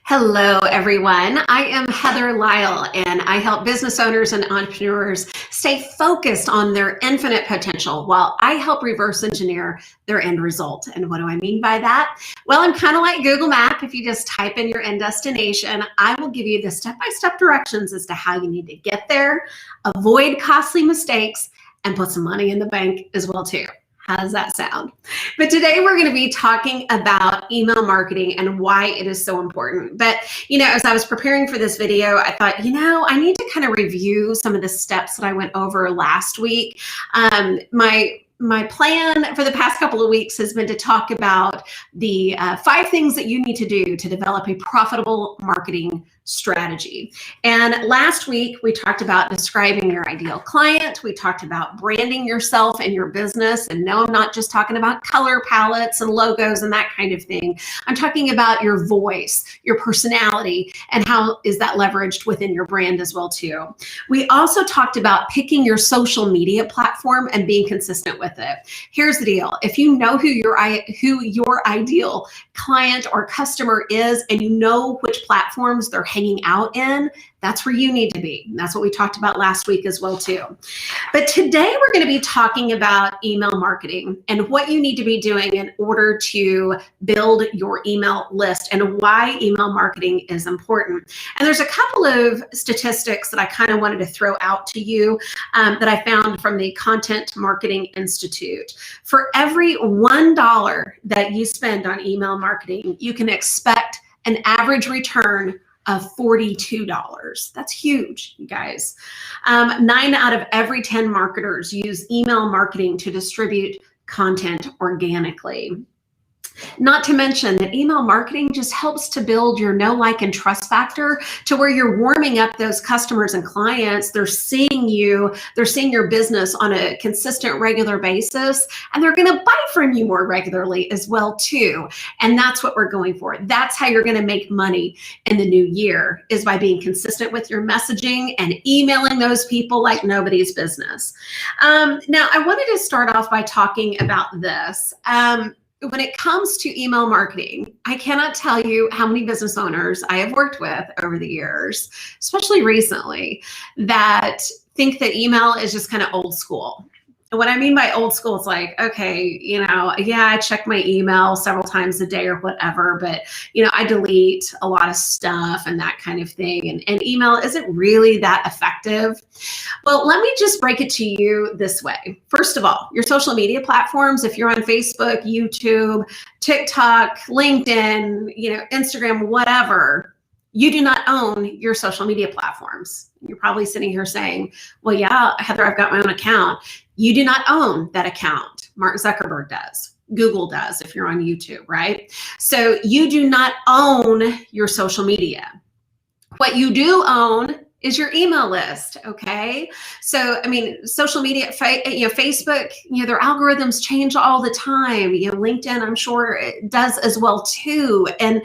Hello, everyone. I am Heather Lyle, and I help business owners and entrepreneurs stay focused on their infinite potential while I help reverse engineer their end result. And what do I mean by that? Well, I'm kind of like Google Map. If you just type in your end destination, I will give you the step-by-step directions as to how you need to get there, avoid costly mistakes, and put some money in the bank as well, too. How does that sound? But today we're going to be talking about email marketing and why it is so important. But, as I was preparing for this video, I thought, I need to kind of review some of the steps that I went over last week. My plan for the past couple of weeks has been to talk about the 5 things that you need to do to develop a profitable marketing strategy. And last week, we talked about describing your ideal client. We talked about branding yourself and your business. And no, I'm not just talking about color palettes and logos and that kind of thing. I'm talking about your voice, your personality, and how is that leveraged within your brand as well, too. We also talked about picking your social media platform and being consistent with it. Here's the deal. If you know who your ideal client or customer is, and you know which platforms they're hanging out in, that's where you need to be. That's what we talked about last week as well, too. But today we're going to be talking about email marketing and what you need to be doing in order to build your email list and why email marketing is important. And there's a couple of statistics that I kind of wanted to throw out to you that I found from the Content Marketing Institute. For every $1 that you spend on email marketing, you can expect an average return of $42. That's huge, you guys. 9 out of every 10 marketers use email marketing to distribute content organically. Not to mention that email marketing just helps to build your know, like, and trust factor to where you're warming up those customers and clients. They're seeing you, they're seeing your business on a consistent, regular basis, and they're going to buy from you more regularly as well, too. And that's what we're going for. That's how you're going to make money in the new year, is by being consistent with your messaging and emailing those people like nobody's business. Now, I wanted to start off by talking about this. When it comes to email marketing, I cannot tell you how many business owners I have worked with over the years, especially recently, that think that email is just kind of old school. And what I mean by old school is like, okay, I check my email several times a day or whatever, but, I delete a lot of stuff and that kind of thing. And email isn't really that effective. Well, let me just break it to you this way. First of all, your social media platforms, if you're on Facebook, YouTube, TikTok, LinkedIn, Instagram, whatever, you do not own your social media platforms. You're probably sitting here saying, well, yeah, Heather, I've got my own account. You do not own that account. Mark Zuckerberg does. Google does if you're on YouTube, right? So you do not own your social media. What you do own is your email list, okay? So, social media, Facebook, their algorithms change all the time. LinkedIn, I'm sure it does as well too. And,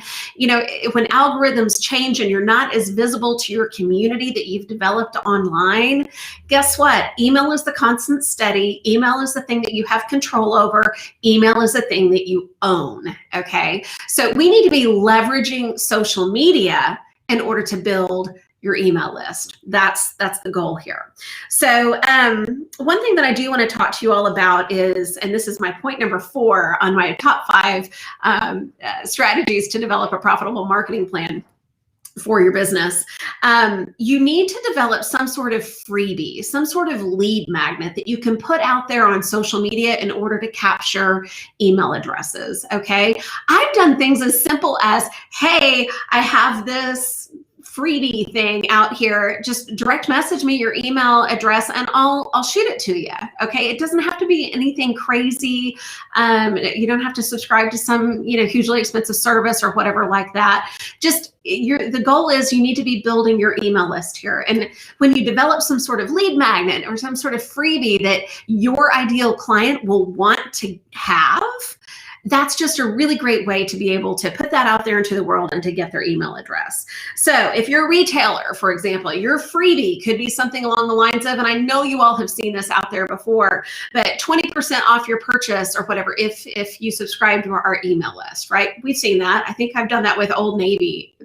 when algorithms change and you're not as visible to your community that you've developed online, guess what? Email is the constant steady. Email is the thing that you have control over. Email is the thing that you own, okay? So we need to be leveraging social media in order to build your email list. That's the goal here. So one thing that I do want to talk to you all about is, and this is my point number 4 on my top 5 strategies to develop a profitable marketing plan for your business. You need to develop some sort of freebie, some sort of lead magnet that you can put out there on social media in order to capture email addresses, okay? I've done things as simple as, hey, I have this freebie thing out here, just direct message me your email address and I'll shoot it to you. Okay. It doesn't have to be anything crazy. You don't have to subscribe to some, hugely expensive service or whatever like that. Just the goal is you need to be building your email list here. And when you develop some sort of lead magnet or some sort of freebie that your ideal client will want to have, that's just a really great way to be able to put that out there into the world and to get their email address. So if you're a retailer, for example, your freebie could be something along the lines of, and I know you all have seen this out there before, but 20% off your purchase or whatever if you subscribe to our email list, right? We've seen that. I think I've done that with Old Navy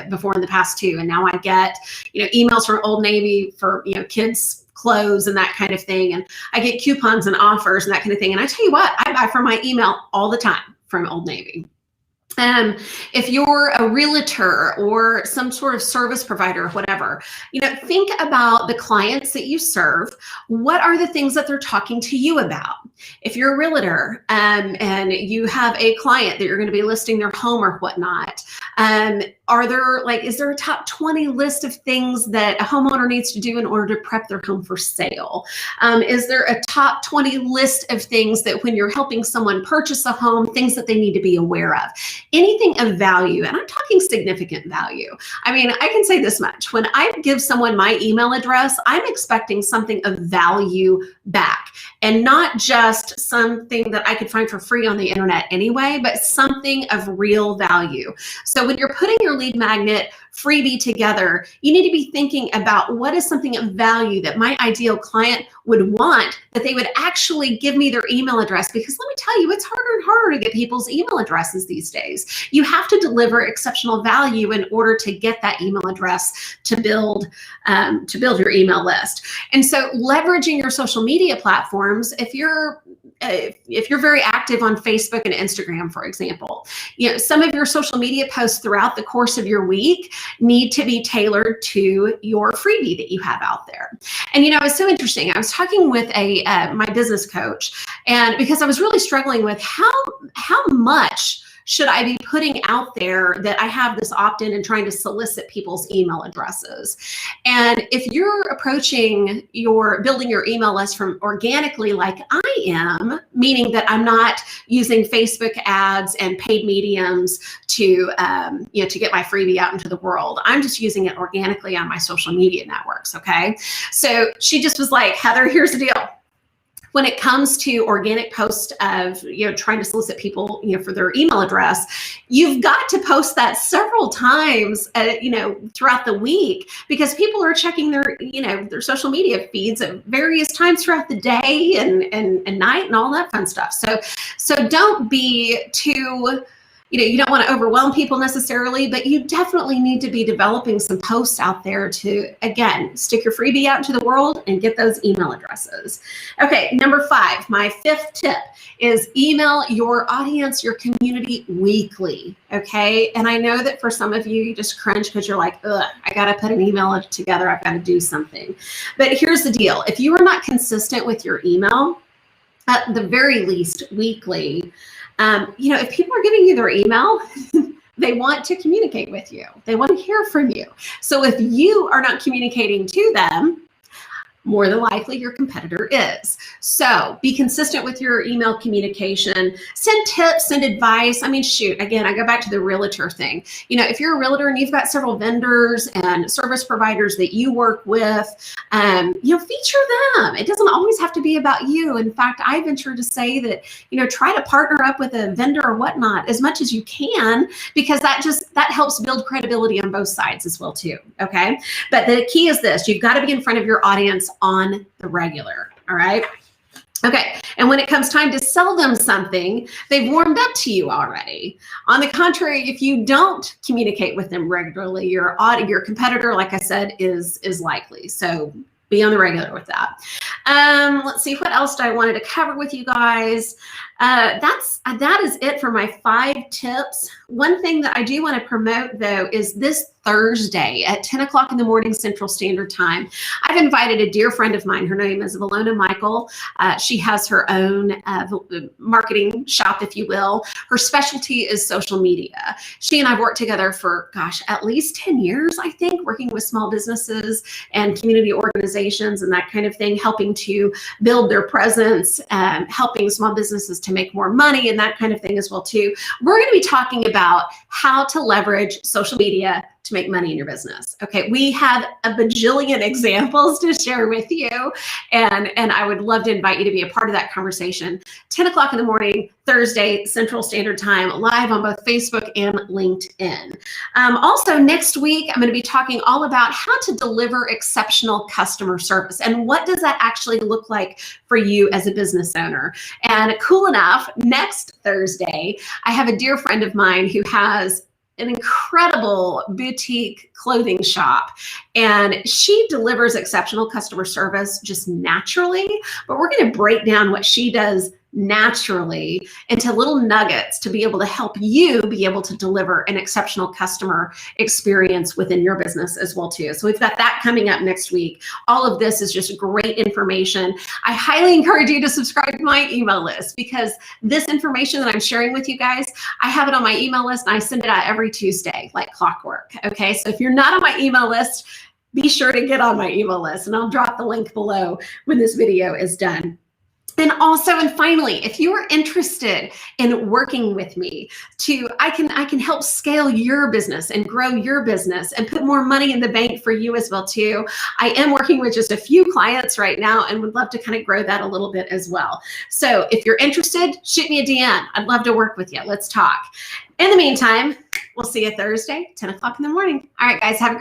before in the past too. And now I get, emails from Old Navy for, kids clothes and that kind of thing. And I get coupons and offers and that kind of thing. And I tell you what, I buy from my email all the time from Old Navy. If you're a realtor or some sort of service provider or whatever, think about the clients that you serve. What are the things that they're talking to you about? If you're a realtor and you have a client that you're going to be listing their home or whatnot, is there a top 20 list of things that a homeowner needs to do in order to prep their home for sale? Is there a top 20 list of things that when you're helping someone purchase a home, things that they need to be aware of? Anything of value, and I'm talking significant value. I mean, I can say this much. When I give someone my email address, I'm expecting something of value back, and not just something that I could find for free on the internet anyway, but something of real value. So when you're putting your lead magnet freebie together, you need to be thinking about what is something of value that my ideal client would want, that they would actually give me their email address. Because let me tell you, it's harder and harder to get people's email addresses these days. You have to deliver exceptional value in order to get that email address to build your email list. And so leveraging your social media platforms, if you're very active on Facebook and Instagram, for example, some of your social media posts throughout the course of your week need to be tailored to your freebie that you have out there. And it's so interesting. I was talking with my business coach, and because I was really struggling with how much should I be putting out there that I have this opt-in and trying to solicit people's email addresses? And if you're approaching building your email list from organically like I am, meaning that I'm not using Facebook ads and paid mediums to get my freebie out into the world. I'm just using it organically on my social media networks, okay? So she just was like, Heather, here's the deal. When it comes to organic posts of, trying to solicit people, for their email address, you've got to post that several times, throughout the week, because people are checking their social media feeds at various times throughout the day and night and all that fun stuff. So don't be too, you don't want to overwhelm people necessarily, but you definitely need to be developing some posts out there to, again, stick your freebie out into the world and get those email addresses. Okay, number 5, my 5th tip is email your audience, your community weekly, okay? And I know that for some of you, you just cringe because you're like, ugh, I got to put an email together. I've got to do something. But here's the deal. If you are not consistent with your email, at the very least weekly, if people are giving you their email, they want to communicate with you. They want to hear from you. So if you are not communicating to them, more than likely your competitor is. So be consistent with your email communication. Send tips, send advice. I mean, shoot, again, I go back to the realtor thing. If you're a realtor and you've got several vendors and service providers that you work with, feature them. It doesn't always have to be about you. In fact, I venture to say that, try to partner up with a vendor or whatnot as much as you can, because that helps build credibility on both sides as well too, okay? But the key is this: you've got to be in front of your audience on the regular, all right? Okay, and when it comes time to sell them something, they've warmed up to you already. On the contrary, if you don't communicate with them regularly, your competitor, like I said, is likely. So be on the regular with that. Let's see, what else I wanted to cover with you guys. That is it for my 5 tips. One thing that I do want to promote, though, is this Thursday at 10 o'clock in the morning Central Standard Time. I've invited a dear friend of mine. Her name is Valona Michael. She has her own marketing shop, if you will. Her specialty is social media. She and I have worked together for, at least 10 years, I think, working with small businesses and community organizations and that kind of thing, helping to build their presence, helping small businesses to make more money and that kind of thing as well, too. We're going to be talking about how to leverage social media to make money in your business. Okay, we have a bajillion examples to share with you, and I would love to invite you to be a part of that conversation. 10 o'clock in the morning, Thursday, Central Standard Time, live on both Facebook and LinkedIn. Also, next week, I'm going to be talking all about how to deliver exceptional customer service, and what does that actually look like for you as a business owner. And cool enough, next Thursday, I have a dear friend of mine who has an incredible boutique clothing shop, and she delivers exceptional customer service just naturally, but we're going to break down what she does naturally into little nuggets to be able to help you be able to deliver an exceptional customer experience within your business as well too. So we've got that coming up next week. All of this is just great information. I highly encourage you to subscribe to my email list, because this information that I'm sharing with you guys, I have it on my email list and I send it out every Tuesday like clockwork. Okay, so if you're not on my email list, be sure to get on my email list, and I'll drop the link below when this video is done. And also, and finally, if you are interested in working with me I can help scale your business and grow your business and put more money in the bank for you as well too. I am working with just a few clients right now and would love to kind of grow that a little bit as well. So if you're interested, shoot me a DM. I'd love to work with you. Let's talk. In the meantime, we'll see you Thursday, 10 o'clock in the morning. All right, guys, have a great